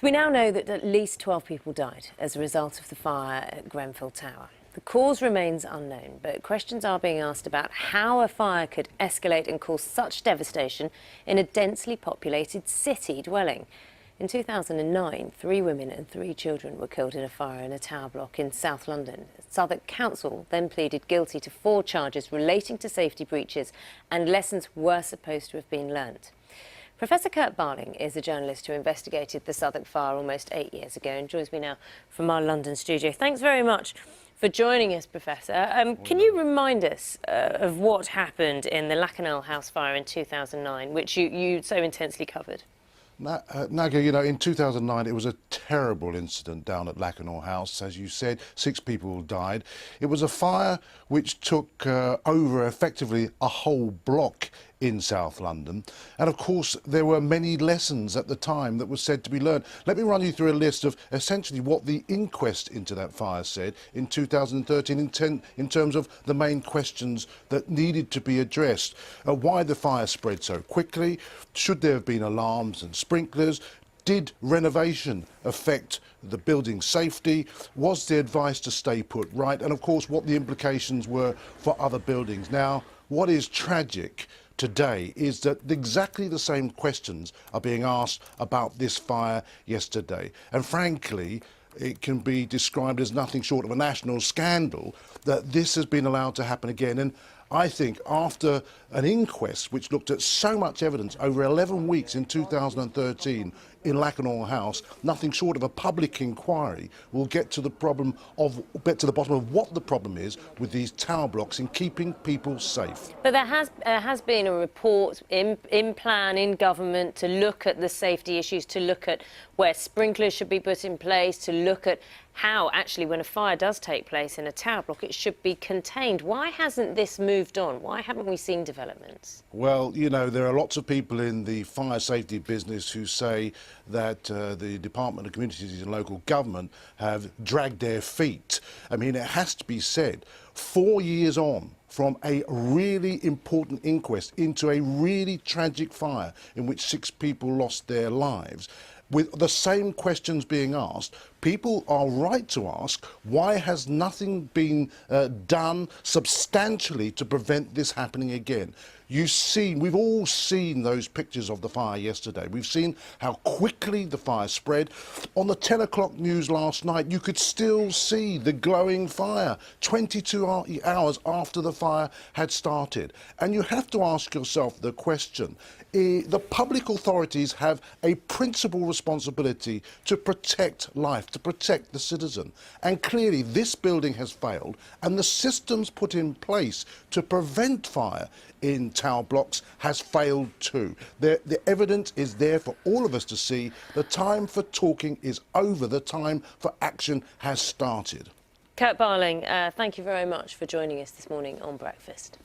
We now know that at least 12 people died as a result of the fire at Grenfell Tower. The cause remains unknown, but questions are being asked about how a fire could escalate and cause such devastation in a densely populated city dwelling. In 2009, 3 women and 3 children were killed in a fire in a tower block in South London. Southwark Council then pleaded guilty to 4 charges relating to safety breaches, and lessons were supposed to have been learnt. Professor Kurt Barling is a journalist who investigated the Southwark fire almost 8 years ago and joins me now from our London studio. Thanks very much for joining us, Professor. Can you remind us of what happened in the Lakanal house fire in 2009, which you so intensely covered? Naga, you know, in 2009 it was a terrible incident down at Lakanal House. As you said, 6 people died. It was a fire which took over effectively a whole block in South London, and of course there were many lessons at the time that were said to be learned. Let me run you through a list of essentially what the inquest into that fire said in 2013 in terms of the main questions that needed to be addressed. Why the fire spread so quickly? Should there have been alarms and sprinklers? Did renovation affect the building safety? Was the advice to stay put right? And of course what the implications were for other buildings. Now, what is tragic today is that exactly the same questions are being asked about this fire yesterday. And frankly, it can be described as nothing short of a national scandal that this has been allowed to happen again. And I think after an inquest which looked at so much evidence over 11 weeks in 2013 in Lakanal House, nothing short of a public inquiry will get to the bottom of what the problem is with these tower blocks in keeping people safe. But there has been a report in plan in government to look at the safety issues, to look at where sprinklers should be put in place, to look at how actually when a fire does take place in a tower block it should be contained. Why hasn't this moved on? Why haven't we seen developments? Well, you know, there are lots of people in the fire safety business who say that the Department of Communities and Local Government have dragged their feet. I mean, it has to be said, 4 years on from a really important inquest into a really tragic fire in which 6 people lost their lives, with the same questions being asked, people are right to ask, why has nothing been done substantially to prevent this happening again? We've all seen those pictures of the fire yesterday. We've seen how quickly the fire spread. On the 10 o'clock news last night, you could still see the glowing fire 22 hours after the fire had started. And you have to ask yourself the question, the public authorities have a principal responsibility to protect life, to protect the citizen. And clearly this building has failed, and the systems put in place to prevent fire in tower blocks has failed too. The evidence is there for all of us to see. The time for talking is over. The time for action has started. Kurt Barling, thank you very much for joining us this morning on Breakfast.